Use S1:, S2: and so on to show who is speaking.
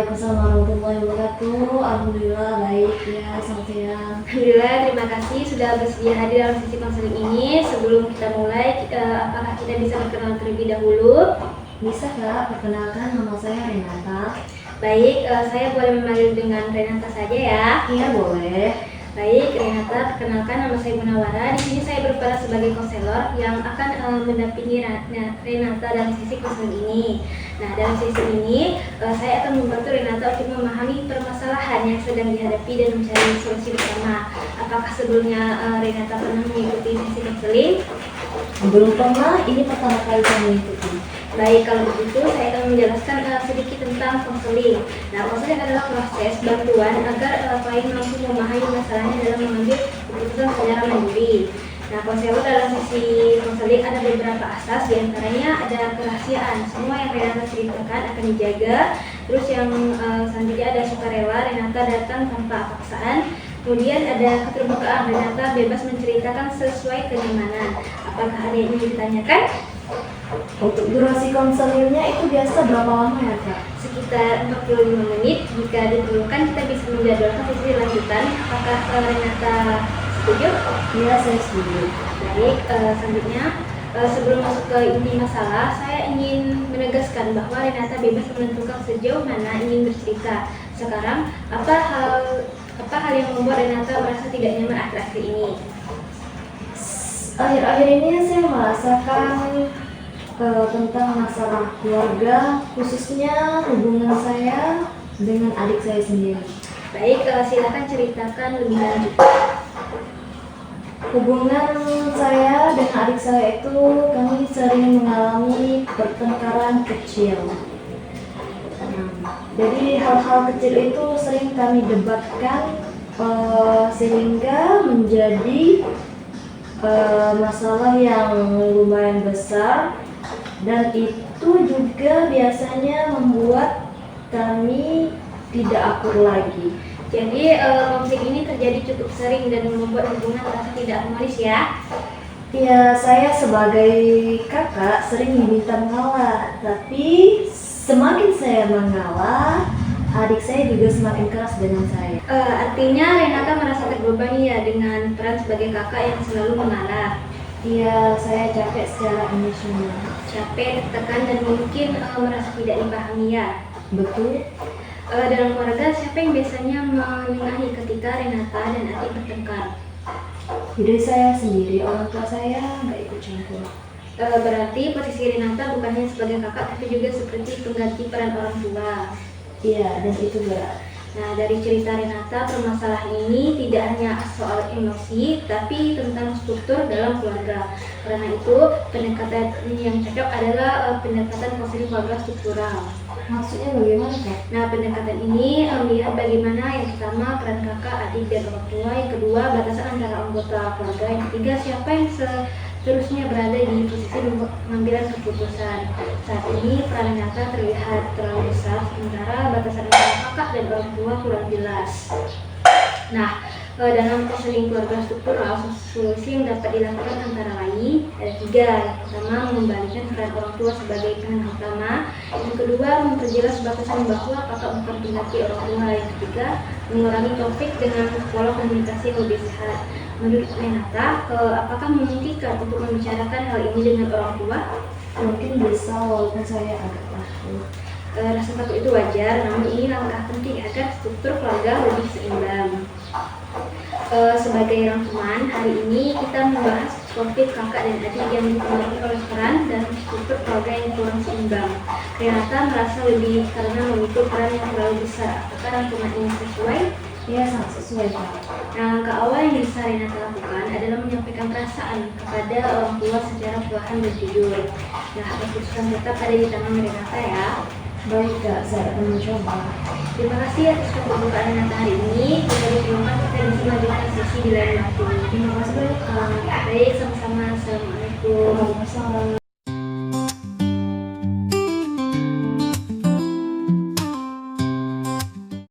S1: Waalaikumsalam warahmatullahi wabarakatuh. Alhamdulillah baik ya, selamat siang.
S2: Alhamdulillah, terima kasih sudah bersedia hadir dalam sesi konseling ini. Sebelum kita mulai, apakah kita bisa berkenalan terlebih dahulu?
S1: Bisa Kak, perkenalkan nama saya Renata.
S2: Baik, saya boleh memanggil dengan Renata saja ya.
S1: Iya boleh.
S2: Baik, Renata, perkenalkan nama saya Munawara. Di sini saya berperan sebagai konselor yang akan mendampingi Renata dalam sesi konseling ini. Nah, dalam sesi ini saya akan membantu Renata untuk memahami permasalahan yang sedang dihadapi dan mencari solusi bersama. Apakah sebelumnya Renata pernah mengikuti sesi konseling?
S1: Belum pernah, ini pertama kali saya mengikuti.
S2: Baik, kalau begitu saya akan menjelaskan sedikit tentang konseling. Nah, konseling adalah proses bantuan agar klien mampu memahami masalahnya dalam mengambil keputusan secara mandiri. Nah, konselor dalam sesi konseling ada beberapa asas, diantaranya ada kerahasiaan. Semua yang Renata ceritakan akan dijaga. Terus yang selanjutnya ada sukarela, Renata datang tanpa paksaan. Kemudian ada keterbukaan, Renata bebas menceritakan sesuai kenyamanan. Apakah ada yang ingin ditanyakan?
S1: Untuk durasi konselingnya itu biasa berapa lama ya Kak?
S2: Sekitar 45 menit. Jika diperlukan kita bisa menjadwalkan sesi lanjutan. Apakah Renata setuju?
S1: Iya saya setuju.
S2: Baik, selanjutnya sebelum masuk ke inti masalah, saya ingin menegaskan bahwa Renata bebas menentukan sejauh mana ingin bercerita. Sekarang, apa hal yang membuat Renata merasa tidak nyaman akhir-akhir ini?
S1: Akhir-akhir ini saya merasakan tentang masalah keluarga, khususnya hubungan saya dengan adik saya sendiri.
S2: Baik, silakan ceritakan lebih lanjut.
S1: Hubungan saya dengan adik saya itu kami sering mengalami pertengkaran kecil. Jadi hal-hal kecil itu sering kami debatkan sehingga menjadi masalah yang lumayan besar, dan itu juga biasanya membuat kami tidak akur lagi.
S2: Jadi konflik ini terjadi cukup sering dan membuat hubungan terasa tidak harmonis ya?
S1: Ya, saya sebagai kakak sering diminta mengalah, tapi semakin saya mengalah, adik saya juga semakin keras dengan saya.
S2: Artinya Renata merasa terbebani ya dengan peran sebagai kakak yang selalu mengalah.
S1: Iya, saya capek secara emosional.
S2: Capek, tertekan, dan mungkin merasa tidak dipahami ya.
S1: Betul.
S2: Dalam keluarga, siapa yang biasanya menengahi ketika Renata dan adik bertengkar?
S1: Jadi saya sendiri, orang tua saya nggak ikut campur.
S2: Berarti posisi Renata bukan hanya sebagai kakak, tapi juga seperti pengganti peran orang tua.
S1: Iya, dan itu berat.
S2: Nah, dari cerita Renata, permasalahan ini tidak hanya soal emosi, tapi tentang struktur dalam keluarga. Karena itu, pendekatan yang cocok adalah pendekatan konseling keluarga struktural.
S1: Maksudnya bagaimana Kak?
S2: Nah, pendekatan ini melihat bagaimana yang pertama peran kakak, adik, dan orang tua. Yang kedua, batasan antara anggota keluarga. Yang ketiga, siapa yang seterusnya berada di posisi pengambilan keputusan. Saat ini peran Renata terlihat terlalu besar, sementara batasan antara kakak dan orang tua kurang jelas. Nah, dalam konseling keluarga struktural, solusi yang dapat dilakukan antara lain ada 3. Yang pertama, mengembalikan peran orang tua sebagai peran utama. Yang kedua, memperjelas batasan bahwa kakak bukan pengganti orang tua. Yang ketiga, mengurangi konflik dengan pola komunikasi yang lebih sehat. Menurut Renata, apakah memungkinkan untuk membicarakan hal ini dengan orang tua?
S1: Mungkin bisa, walaupun saya agak takut.
S2: Rasa takut itu wajar, namun ini langkah penting agar struktur keluarga lebih seimbang. Sebagai rangkuman, hari ini kita membahas konflik kakak dan adik yang dipengaruhi oleh peran dan struktur keluarga yang kurang seimbang. Renata merasa lebih karena memikul peran yang terlalu besar. Apakah rangkuman ini sesuai?
S1: Ya, sangat sesuai Kak.
S2: Nah, langkah awal yang bisa Renata lakukan adalah menyampaikan perasaan kepada orang tua secara perlahan dan jujur. Nah, keputusan tetap ada di tangan Renata ya.
S1: Baik Kak, saya akan mencoba.
S2: Terima kasih atas keterbukaan Renata hari ini. Kita diterima kita bisa melanjutkan sesi di lain waktu.
S1: Terima kasih banyak Kak.
S2: Baik, sama-sama. Assalamualaikum.
S1: Waalaikumsalam.